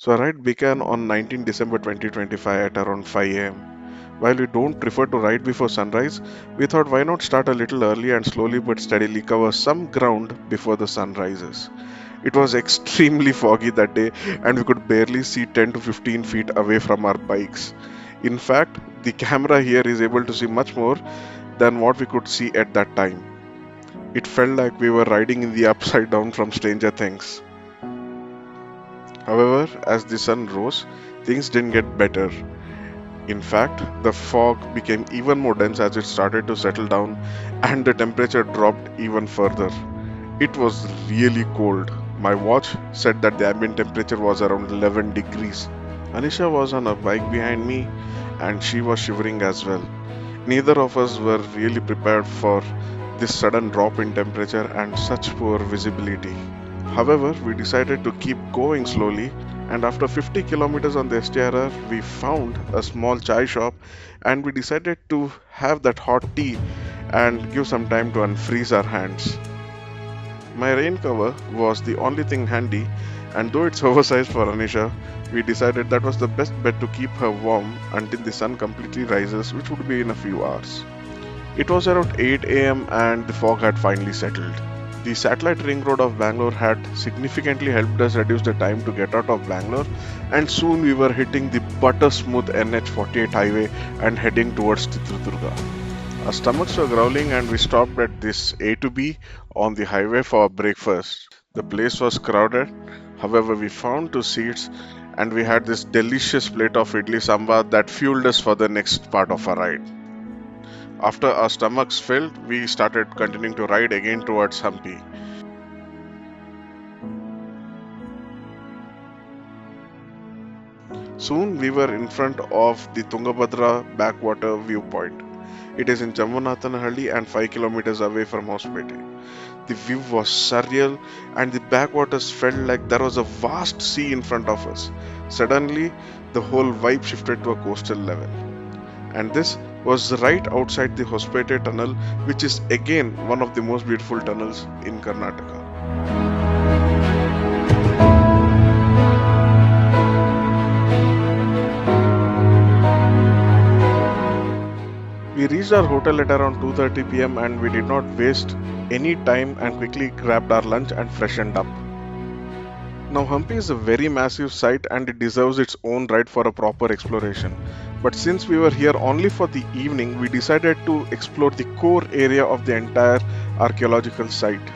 So our ride began on 19 December 2025 at around 5 am. While we don't prefer to ride before sunrise, we thought why not start a little early and slowly but steadily cover some ground before the sun rises. It was extremely foggy that day and we could barely see 10 to 15 feet away from our bikes. In fact, the camera here is able to see much more than what we could see at that time. It felt like we were riding in the upside down from Stranger Things. However, as the sun rose, things didn't get better. In fact, the fog became even more dense as it started to settle down and the temperature dropped even further. It was really cold. My watch said that the ambient temperature was around 11 degrees. Anisha was on a bike behind me and she was shivering as well. Neither of us were really prepared for this sudden drop in temperature and such poor visibility. However, we decided to keep going slowly, and after 50 kilometers on the STRR, we found a small chai shop and we decided to have that hot tea and give some time to unfreeze our hands. My rain cover was the only thing handy, and though it's oversized for Anisha, we decided that was the best bet to keep her warm until the sun completely rises, which would be in a few hours. It was around 8 am and the fog had finally settled. The satellite ring road of Bangalore had significantly helped us reduce the time to get out of Bangalore, and soon we were hitting the butter smooth NH48 highway and heading towards Chitraduga. Our stomachs were growling and we stopped at this A to B on the highway for breakfast. The place was crowded, however, we found two seats and we had this delicious plate of idli sambar that fueled us for the next part of our ride. After our stomachs filled, we started continuing to ride again towards Hampi. Soon we were in front of the Tungabhadra backwater viewpoint. It is in Jammunathanhalli and 5 kilometers away from Hospete. The view was surreal and the backwaters felt like there was a vast sea in front of us. Suddenly, the whole vibe shifted to a coastal level. And this was right outside the Hospete tunnel, which is again one of the most beautiful tunnels in Karnataka. We reached our hotel at around 2:30 pm and we did not waste any time and quickly grabbed our lunch and freshened up. Now, Hampi is a very massive site and it deserves its own ride for a proper exploration. But since we were here only for the evening, we decided to explore the core area of the entire archaeological site.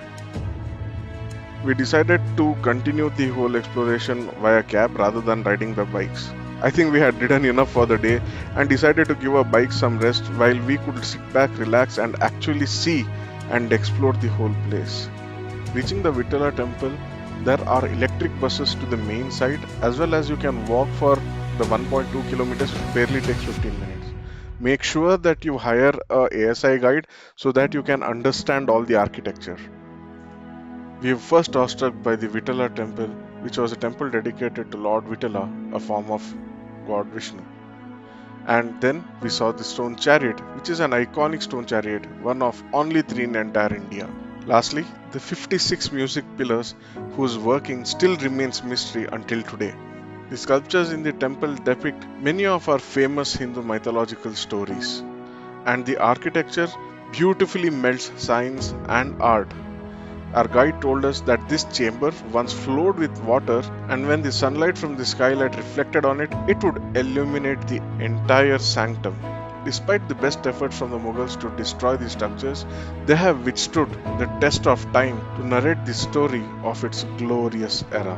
We decided to continue the whole exploration via cab rather than riding the bikes. I think we had ridden enough for the day and decided to give our bikes some rest while we could sit back, relax, and actually see and explore the whole place. Reaching the Vittala temple, there are electric buses to the main site as well as you can walk for the 1.2 kilometers, which barely takes 15 minutes. Make sure that you hire a ASI guide so that you can understand all the architecture. We were first awestruck by the Vittala temple, which was a temple dedicated to Lord Vittala, a form of God Vishnu. And then we saw the stone chariot, which is an iconic stone chariot, one of only three in entire India. Lastly, the 56 music pillars whose working still remains mystery until today. The sculptures in the temple depict many of our famous Hindu mythological stories, and the architecture beautifully melds science and art. Our guide told us that this chamber once flowed with water, and when the sunlight from the skylight reflected on it, it would illuminate the entire sanctum. Despite the best efforts from the Mughals to destroy the structures, they have withstood the test of time to narrate the story of its glorious era.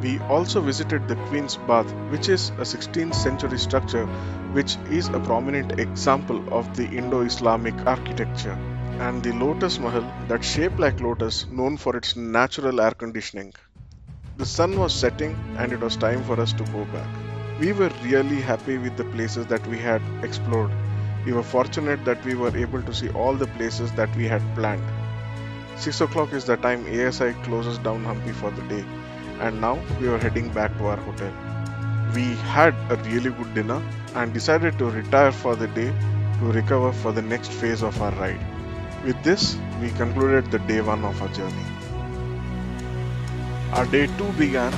We also visited the Queen's Bath, which is a 16th century structure which is a prominent example of the Indo-Islamic architecture, and the Lotus Mahal, that shaped like lotus, known for its natural air conditioning. The sun was setting and it was time for us to go back. We were really happy with the places that we had explored. We were fortunate that we were able to see all the places that we had planned. 6 o'clock is the time ASI closes down Hampi for the day, and now we were heading back to our hotel. We had a really good dinner and decided to retire for the day to recover for the next phase of our ride. With this, we concluded the day 1 of our journey. Our day 2 began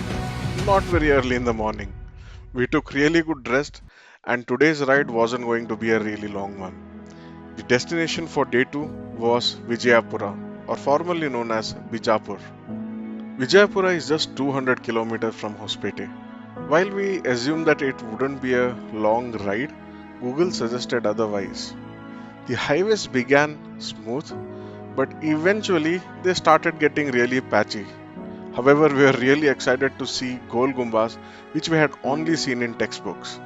not very early in the morning. We took really good rest, and today's ride wasn't going to be a really long one. The destination for day 2 was Vijayapura, or formerly known as Bijapur. Vijayapura is just 200 kilometers from Hospete. While we assumed that it wouldn't be a long ride, Google suggested otherwise. The highways began smooth, but eventually they started getting really patchy. However, we were really excited to see Gol Gumbaz, which we had only seen in textbooks.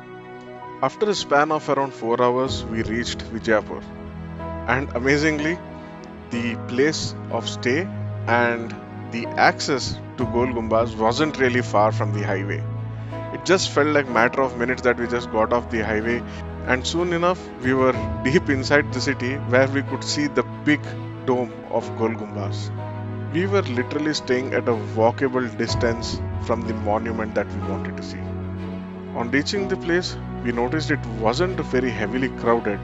After a span of around 4 hours, we reached Vijayapur. And amazingly, the place of stay and the access to Gol Gumbaz wasn't really far from the highway. It just felt like matter of minutes that we just got off the highway, and soon enough we were deep inside the city where we could see the big dome of Gol Gumbaz. We were literally staying at a walkable distance from the monument that we wanted to see. On reaching the place, we noticed it wasn't very heavily crowded,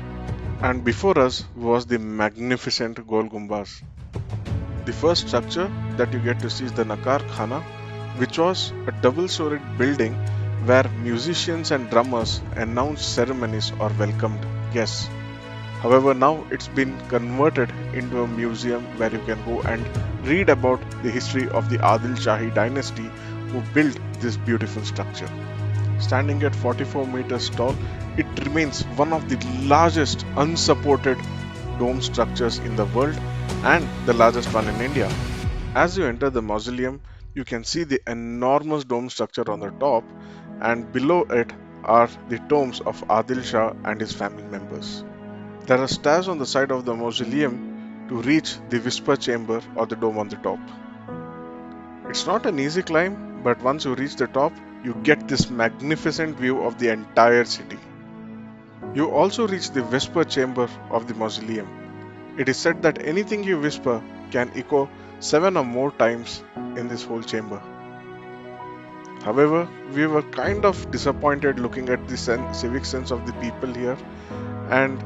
and before us was the magnificent Gol Gumbaz. The first structure that you get to see is the Nakar Khana, which was a double-storied building where musicians and drummers announced ceremonies or welcomed guests. However, now it's been converted into a museum where you can go and read about the history of the Adil Shahi dynasty who built this beautiful structure. Standing at 44 meters tall, it remains one of the largest unsupported dome structures in the world and the largest one in India. As you enter the mausoleum, you can see the enormous dome structure on the top, and below it are the tombs of Adil Shah and his family members. There are stairs on the side of the mausoleum to reach the whisper chamber or the dome on the top. It's not an easy climb, but once you reach the top, you get this magnificent view of the entire city. You also reach the whisper chamber of the mausoleum. It is said that anything you whisper can echo 7 or more times in this whole chamber. However, we were kind of disappointed looking at the civic sense of the people here, and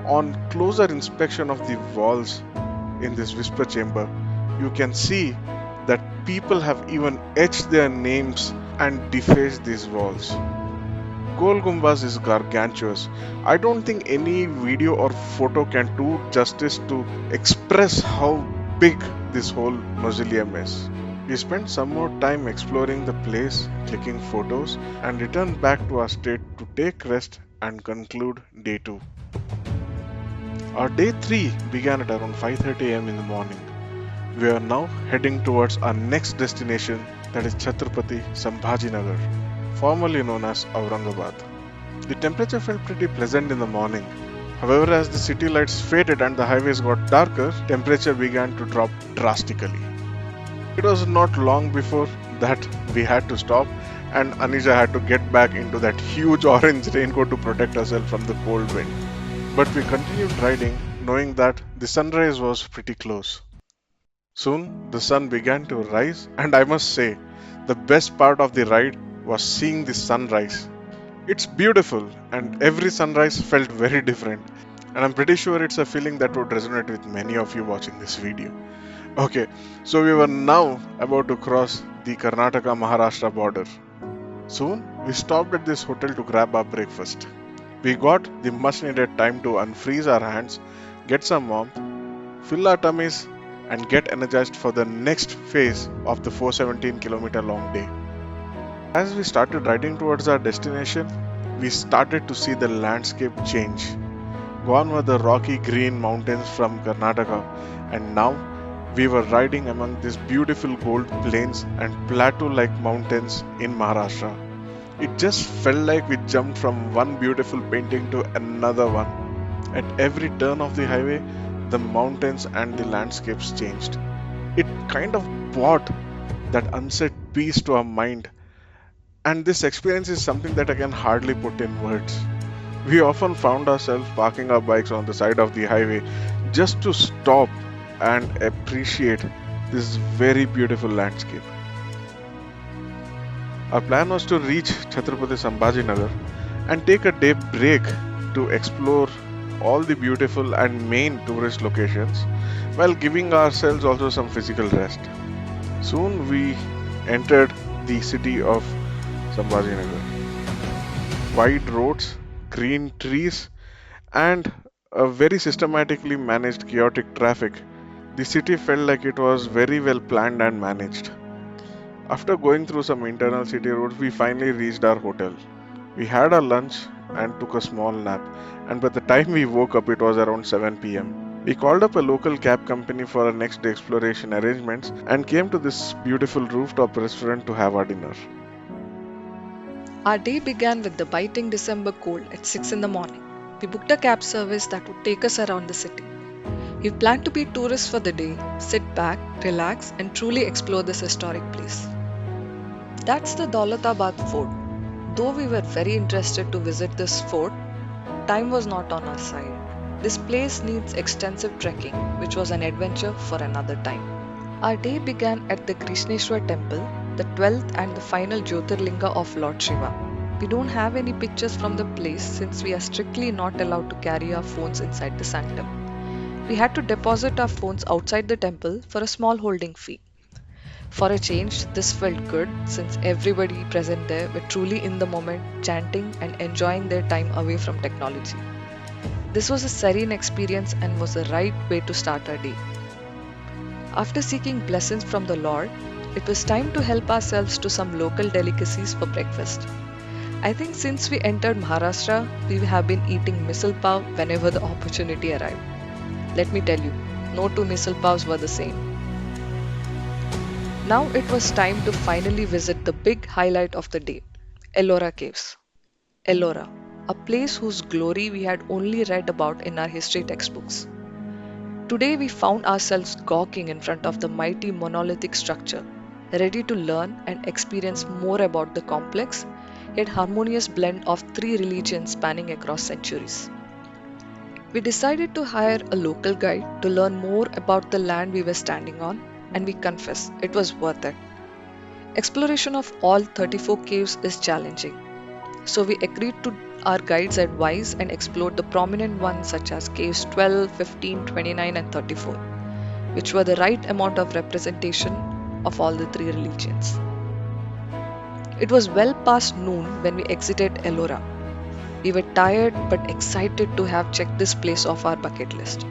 on closer inspection of the walls in this whisper chamber, you can see that people have even etched their names and defaced these walls. Gol Gumbaz is gargantuous. I don't think any video or photo can do justice to express how big this whole mausoleum is. We spent some more time exploring the place, clicking photos, and returned back to our state to take rest and conclude day 2. Our day 3 began at around 5:30 am in the morning. We are now heading towards our next destination, that is Chhatrapati Sambhajinagar, formerly known as Aurangabad. The temperature felt pretty pleasant in the morning. However, as the city lights faded and the highways got darker, temperature began to drop drastically. It was not long before that we had to stop, and Anisha had to get back into that huge orange raincoat to protect herself from the cold wind. But we continued riding, knowing that the sunrise was pretty close. Soon the sun began to rise, and I must say, the best part of the ride was seeing the sunrise. It's beautiful, and every sunrise felt very different, and I'm pretty sure it's a feeling that would resonate with many of you watching this video. Okay, so we were now about to cross the Karnataka Maharashtra border. Soon we stopped at this hotel to grab our breakfast. We got the much needed time to unfreeze our hands, get some warmth, fill our tummies, and get energized for the next phase of the 417-kilometer long day. As we started riding towards our destination, we started to see the landscape change. Gone were the rocky green mountains from Karnataka, and now we were riding among these beautiful gold plains and plateau-like mountains in Maharashtra. It just felt like we jumped from one beautiful painting to another one. At every turn of the highway, the mountains and the landscapes changed. It kind of brought that unsaid peace to our mind, and this experience is something that I can hardly put in words. We often found ourselves parking our bikes on the side of the highway just to stop and appreciate this very beautiful landscape. Our plan was to reach Chhatrapati Sambhajinagar and take a day break to explore all the beautiful and main tourist locations while giving ourselves also some physical rest. Soon we entered the city of Sambhajinagar. Wide roads, green trees, and a very systematically managed chaotic traffic. The city felt like it was very well planned and managed. After going through some internal city roads, we finally reached our hotel. We had our lunch and took a small nap, and by the time we woke up, it was around 7 pm. We called up a local cab company for our next day exploration arrangements and came to this beautiful rooftop restaurant to have our dinner. Our day began with the biting December cold at 6 in the morning. We booked a cab service that would take us around the city. We planned to be tourists for the day, sit back, relax, and truly explore this historic place. That's the Daulatabad Fort. Though we were very interested to visit this fort, time was not on our side. This place needs extensive trekking, which was an adventure for another time. Our day began at the Krishneshwar temple, the 12th and the final Jyotirlinga of Lord Shiva. We don't have any pictures from the place since we are strictly not allowed to carry our phones inside the sanctum. We had to deposit our phones outside the temple for a small holding fee. For a change, this felt good since everybody present there were truly in the moment, chanting and enjoying their time away from technology. This was a serene experience and was the right way to start our day. After seeking blessings from the Lord, it was time to help ourselves to some local delicacies for breakfast. I think since we entered Maharashtra, we have been eating misal pav whenever the opportunity arrived. Let me tell you, no two misal pavs were the same. Now it was time to finally visit the big highlight of the day, Ellora Caves. Ellora, a place whose glory we had only read about in our history textbooks. Today we found ourselves gawking in front of the mighty monolithic structure, ready to learn and experience more about the complex yet harmonious blend of three religions spanning across centuries. We decided to hire a local guide to learn more about the land we were standing on, and we confess it was worth it. Exploration of all 34 caves is challenging, so we agreed to our guide's advice and explored the prominent ones such as caves 12, 15, 29, and 34, which were the right amount of representation of all the three religions. It was well past noon when we exited Ellora. We were tired but excited to have checked this place off our bucket list.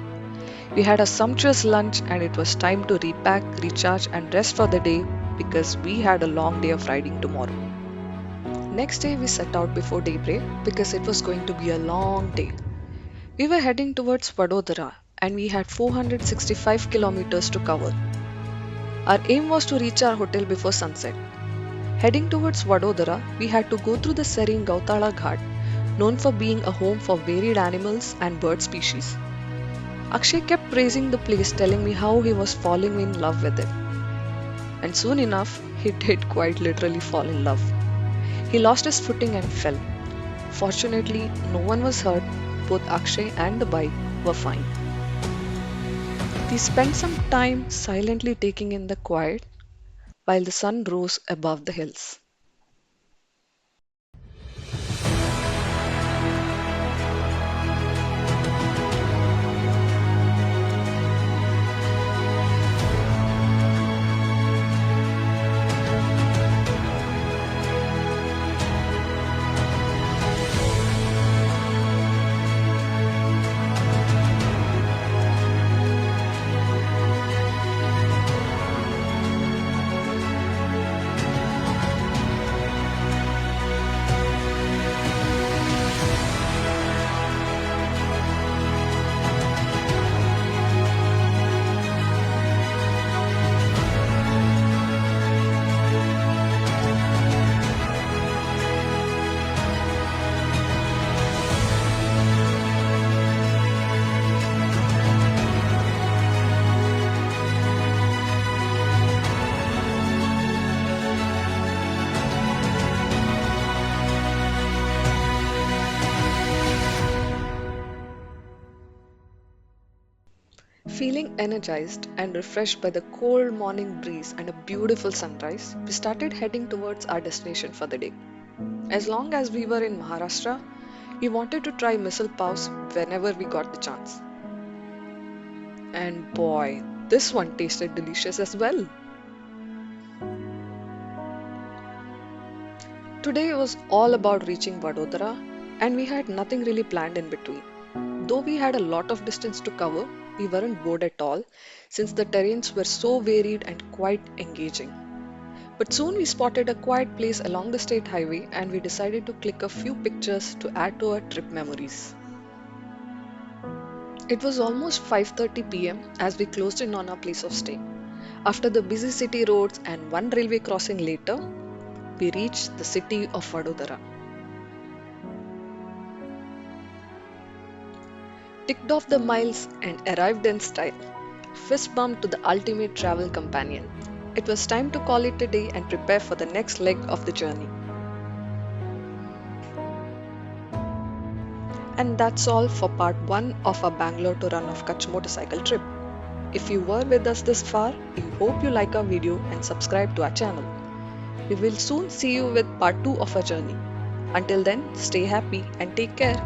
We had a sumptuous lunch and it was time to repack, recharge, and rest for the day because we had a long day of riding tomorrow. Next day, we set out before daybreak because it was going to be a long day. We were heading towards Vadodara and we had 465 kilometers to cover. Our aim was to reach our hotel before sunset. Heading towards Vadodara, we had to go through the serene Gautala Ghat, known for being a home for varied animals and bird species. Akshay kept praising the place, telling me how he was falling in love with it. And soon enough, he did quite literally fall in love. He lost his footing and fell. Fortunately, no one was hurt, both Akshay and the bike were fine. We spent some time silently taking in the quiet while the sun rose above the hills. Feeling energized and refreshed by the cold morning breeze and a beautiful sunrise, we started heading towards our destination for the day. As long as we were in Maharashtra, we wanted to try misal pavs whenever we got the chance. And boy, this one tasted delicious as well. Today was all about reaching Vadodara, and we had nothing really planned in between. Though we had a lot of distance to cover, we weren't bored at all since the terrains were so varied and quite engaging. But soon we spotted a quiet place along the state highway and we decided to click a few pictures to add to our trip memories. It was almost 5:30 pm as we closed in on our place of stay. After the busy city roads and one railway crossing later, we reached the city of Vadodara. Ticked off the miles and arrived in style. Fist bump to the ultimate travel companion. It was time to call it a day and prepare for the next leg of the journey. And that's all for part 1 of our Bangalore to Rann of Kutch motorcycle trip. If you were with us this far, we hope you like our video and subscribe to our channel. We will soon see you with part 2 of our journey. Until then, stay happy and take care.